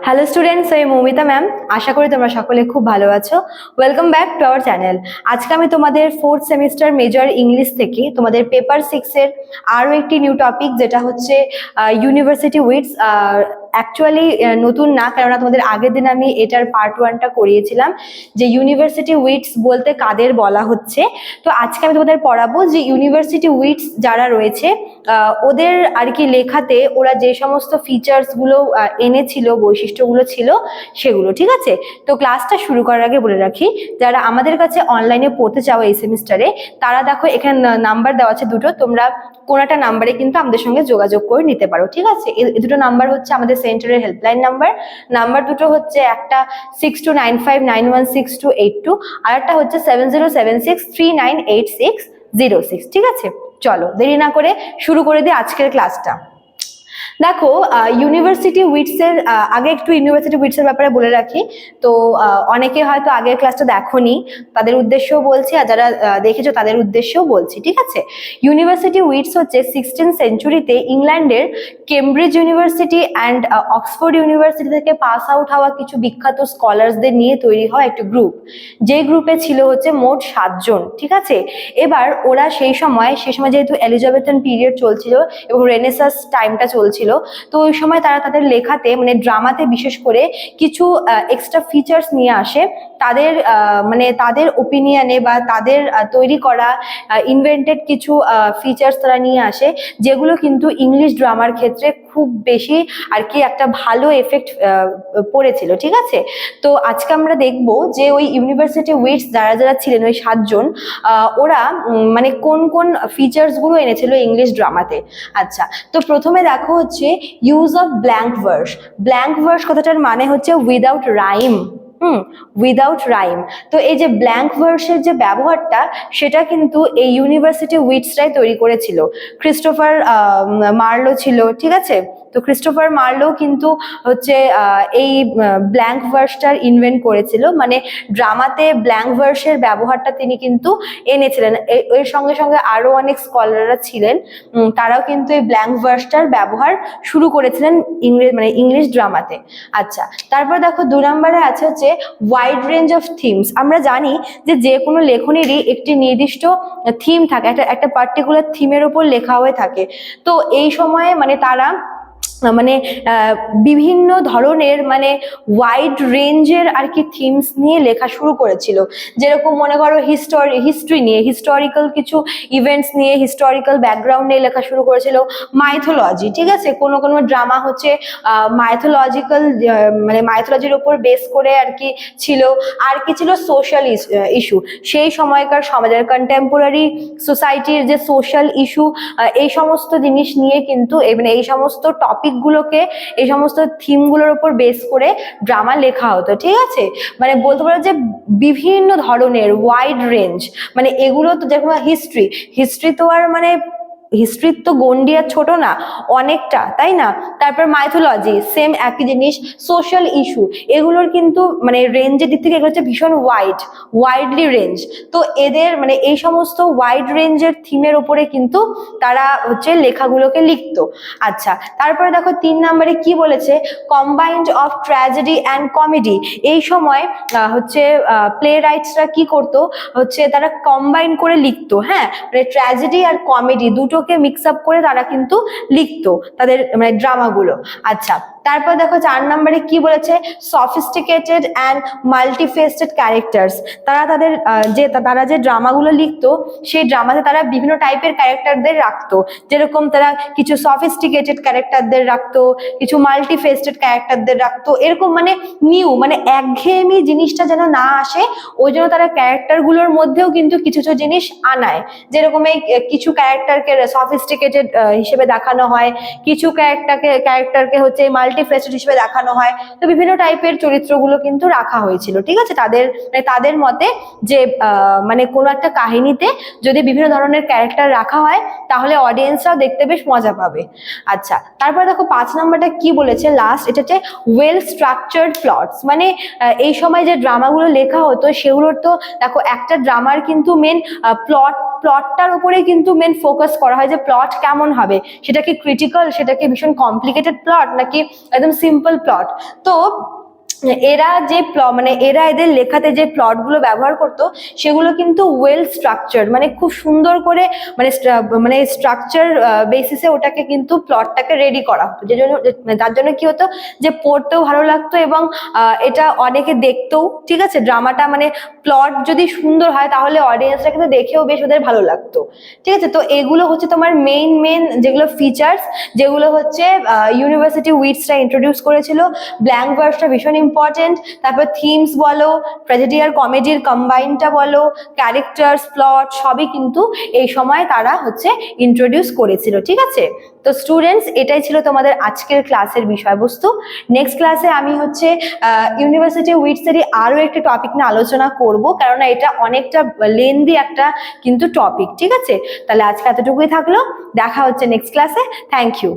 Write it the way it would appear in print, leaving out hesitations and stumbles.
Hello students, আমি Moumita ma'am. আশা করি তোমরা সকলে খুব ভালো আছো। Welcome back to our channel. আজকে আমি তোমাদের 4th সেমিস্টার মেজর ইংলিশ থেকে তোমাদের পেপার 6 এর আরও একটি নিউ টপিক, যেটা হচ্ছে ইউনিভার্সিটি উইথস। অ্যাকচুয়ালি নতুন না, কেননা তোমাদের আগের দিন আমি এটার পার্ট 1টা করিয়েছিলাম যে ইউনিভার্সিটি উইথস বলতে কাদের বলা হচ্ছে। তো আজকে আমি তোমাদের পড়াবো যে ইউনিভার্সিটি উইথস যারা রয়েছে ওদের আর কি লেখাতে ওরা যে সমস্ত ফিচার্সগুলো এনেছিল, বৈশিষ্ট্যগুলো ছিল সেগুলো। ঠিক আছে, তো ক্লাসটা শুরু করার আগে বলে রাখি, যারা আমাদের কাছে অনলাইনে পড়তে চাও এই সেমিস্টারে, তারা দেখো এখানে নাম্বার দেওয়া আছে দুটো, তোমরা কোনোটা নাম্বারে কিন্তু আমাদের সঙ্গে যোগাযোগ করে নিতে পারো। ঠিক আছে, এই দুটো নাম্বার হচ্ছে আমাদের সেন্টারের হেল্পলাইন নাম্বার দুটো হচ্ছে একটা 6295916282, আর একটা হচ্ছে 7076398606। ঠিক আছে, চলো দেরি না করে শুরু করে দিই আজকের ক্লাসটা। দেখো, ইউনিভার্সিটি উইথসের আগে একটু ইউনিভার্সিটি উইথসের ব্যাপারে বলে রাখি। তো অনেকে হয়তো আগের ক্লাসটা দেখোনি, তাদের উদ্দেশ্যও বলছি, আর যারা দেখেছো তাদের উদ্দেশ্যও বলছি। ঠিক আছে, ইউনিভার্সিটি উইথস হচ্ছে 16th সেঞ্চুরিতে ইংল্যান্ডের Cambridge university and Oxford university থেকে পাস আউট হওয়া কিছু বিখ্যাত স্কলারসদের নিয়ে তৈরি হওয়া একটি গ্রুপ, যে গ্রুপে ছিল হচ্ছে মোট 7 জন। ঠিক আছে, এবার ওরা সেই সময় যেহেতু এলিজাবেথান পিরিয়ড চলছিল এবং রেনেসাস টাইমটা চলছিল, তো ওই সময় তারা তাদের লেখাতে মানে ড্রামাতে বিশেষ করে কিছু এক্সট্রা ফিচার্স নিয়ে আসে। তাদের ওপিনিয়নে বা তাদের তৈরি করা ইনভেন্টেড কিছু ফিচার্স তারা নিয়ে আসে, যেগুলো কিন্তু ইংলিশ ড্রামার ক্ষেত্রে খুব বেশি আর কি একটা ভালো এফেক্ট পড়েছিল। ঠিক আছে, তো আজকে আমরা দেখব যে ওই ইউনিভার্সিটি উইথস যারা যারা ছিলেন, ওই 7 জন, ওরা মানে কোন কোন ফিচার্স গুলো এনেছিল ইংলিশ ড্রামাতে। আচ্ছা, তো প্রথমে দেখো হচ্ছে use of blank verse. Blank verse কথাটার মানে হচ্ছে উইদাউট রাইম। Without rhyme. তো এই যে ব্ল্যাঙ্ক ভার্সের যে ব্যবহারটা, সেটা কিন্তু এই ইউনিভার্সিটি উইথসরাই তৈরি করেছিল। ক্রিস্টোফার মার্লো ছিল। ঠিক আছে, তো ক্রিস্টোফার মার্লো কিন্তু হচ্ছে এই ব্ল্যাঙ্ক ভার্সটার ইনভেন্ট করেছিল, মানে ড্রামাতে ব্ল্যাঙ্ক ভার্সের ব্যবহারটা তিনি কিন্তু এনেছিলেন। এর সঙ্গে সঙ্গে আরো অনেক স্কলাররা ছিলেন, তারাও কিন্তু এই ব্ল্যাঙ্ক ভার্সটার ব্যবহার শুরু করেছিলেন ইংলিশ ড্রামাতে। আচ্ছা, তারপর দেখো 2 নম্বরে আছে হচ্ছে ওয়াইড রেঞ্জ অফ থিমস। আমরা জানি যে কোনো লেখনেরই একটি নির্দিষ্ট থিম থাকে, একটা পার্টিকুলার থিমের উপর লেখা হয়ে থাকে। তো এই সময়ে মানে তারা বিভিন্ন ধরনের ওয়াইড রেঞ্জের আর কি থিমস নিয়ে লেখা শুরু করেছিল। যেরকম মনে করো হিস্ট্রি নিয়ে, হিস্টোরিক্যাল কিছু ইভেন্টস নিয়ে, হিস্টোরিক্যাল ব্যাকগ্রাউন্ড নিয়ে লেখা শুরু করেছিল। মাইথোলজি, ঠিক আছে, কোনো ড্রামা হচ্ছে মাইথোলজির উপর বেস করে আর কি ছিল। আর কি ছিল, সোশ্যাল ইস্যু, সেই সময়কার সমাজের কন্টেম্পোরারি সোসাইটির যে সোশ্যাল ইস্যু, এই সমস্ত জিনিস নিয়ে কিন্তু এই সমস্ত টপিক গুলোকে, এই সমস্ত থিমগুলোর উপর বেস করে ড্রামা লেখা হতো। ঠিক আছে, বলতে পারো যে বিভিন্ন ধরনের ওয়াইড রেঞ্জ, এগুলো তো যেরকম হিস্ট্রি তো আর হিস্ট্রির তো গন্ডি আর ছোট না, অনেকটা, তাই না? তারপর মাইথোলজি সেম একই জিনিস। সোশ্যাল ইস্যু, এগুলোর কিন্তু রেঞ্জের দিক থেকে এগুলো হচ্ছে ভীষণ ওয়াইডলি রেঞ্জ। তো এদের এই সমস্ত ওয়াইড রেঞ্জের থিমের উপরে কিন্তু তারা হচ্ছে লেখাগুলোকে লিখতো। আচ্ছা, তারপরে দেখো 3 নম্বরে কি বলেছে, combined of tragedy and comedy. এই সময় হচ্ছে প্লে রাইটসরা কি করতো, হচ্ছে তারা কম্বাইন করে লিখতো। হ্যাঁ, ট্র্যাজেডি আর কমেডি দুটোকে মিক্স আপ করে তারা কিন্তু লিখতো তাদের ড্রামাগুলো। আচ্ছা, তারপর দেখো 4 নম্বরে কি বলেছে, সফিস্টিকেটেড অ্যান্ড মাল্টিফেস্টেড ক্যারেক্টার্স। তারা যে ড্রামাগুলো লিখতো, সেই ড্রামাতে তারা বিভিন্ন টাইপের ক্যারেক্টারদের রাখতো। যেরকম তারা কিছু সফিস্টিকেটেড ক্যারেক্টারদের রাখতো, কিছু মাল্টিফেস্টেড ক্যারেক্টারদের রাখতো। এরকম নিউ একঘেয়েমি জিনিসটা যেন না আসে, ওই জন্য তারা ক্যারেক্টারগুলোর মধ্যেও কিন্তু কিছু কিছু জিনিস আনায়। যেরকম এই কিছু ক্যারেক্টারকে সফিস্টিকেটেড হিসেবে দেখানো হয়, কিছু ক্যারেক্টারকে হচ্ছে মাল্টিফেস্টেড হিসেবে দেখানো হয়। তো বিভিন্ন টাইপের চরিত্রগুলো কিন্তু রাখা হয়েছিল। ঠিক আছে, তাদের মতে যে কোনো একটা কাহিনীতে যদি বিভিন্ন ধরনের ক্যারেক্টার রাখা হয়, তাহলে অডিয়েন্সরাও দেখতে বেশ মজা পাবে। আচ্ছা, তারপর দেখো 5 নম্বরটা কি বলেছে লাস্ট, এটা হচ্ছে ওয়েল স্ট্রাকচার্ড প্লটস। এই সময় যে ড্রামাগুলো লেখা হতো, সেগুলোর তো দেখো একটা ড্রামার কিন্তু মেন প্লট প্লটটার উপরে কিন্তু মেন ফোকাস করা হয় যে প্লট কেমন হবে, সেটা কি ক্রিটিক্যাল, সেটা কি ভীষণ কমপ্লিকেটেড প্লট নাকি একদম সিম্পল প্লট। তো এরা যে মানে এরা এদের লেখাতে যে প্লটগুলো ব্যবহার করতো সেগুলো কিন্তু ওয়েল স্ট্রাকচার, মানে খুব সুন্দর করে মানে স্ট্রাকচার বেসিসে ওটাকে কিন্তু প্লটটাকে রেডি করা হতো, যে জন্য তার জন্য কি হতো যে পড়তেও ভালো লাগতো এবং এটা অনেকে দেখতেও, ঠিক আছে, ড্রামাটা মানে প্লট যদি সুন্দর হয় তাহলে অডিয়েন্সরা কিন্তু দেখেও বেশ ওদের ভালো লাগতো, ঠিক আছে। তো এগুলো হচ্ছে তোমার মেইন যেগুলো ফিচার্স, যেগুলো হচ্ছে ইউনিভার্সিটি উইটসরা ইন্ট্রোডিউস করেছিল। ব্ল্যাঙ্ক ভার্সটা ভীষণ ইম্পর্টেন্ট, তারপর থিমস বলো, ট্র্যাজেডি আর কমেডির কম্বাইনটা বলো, ক্যারেক্টার্স, প্লট সবই কিন্তু এই সময় তারা হচ্ছে ইন্ট্রোডিউস করেছিল, ঠিক আছে। তো স্টুডেন্টস, এটাই ছিল তোমাদের আজকের ক্লাসের বিষয়বস্তু। নেক্সট ক্লাসে আমি হচ্ছে ইউনিভার্সিটি উইটসেরই আরো একটি টপিক নিয়ে আলোচনা করব, কারণ এটা অনেকটা লেন্দি একটা কিন্তু টপিক, ঠিক আছে। তাহলে আজকে এতটুকুই থাকলো, দেখা হচ্ছে নেক্সট ক্লাসে। Thank you.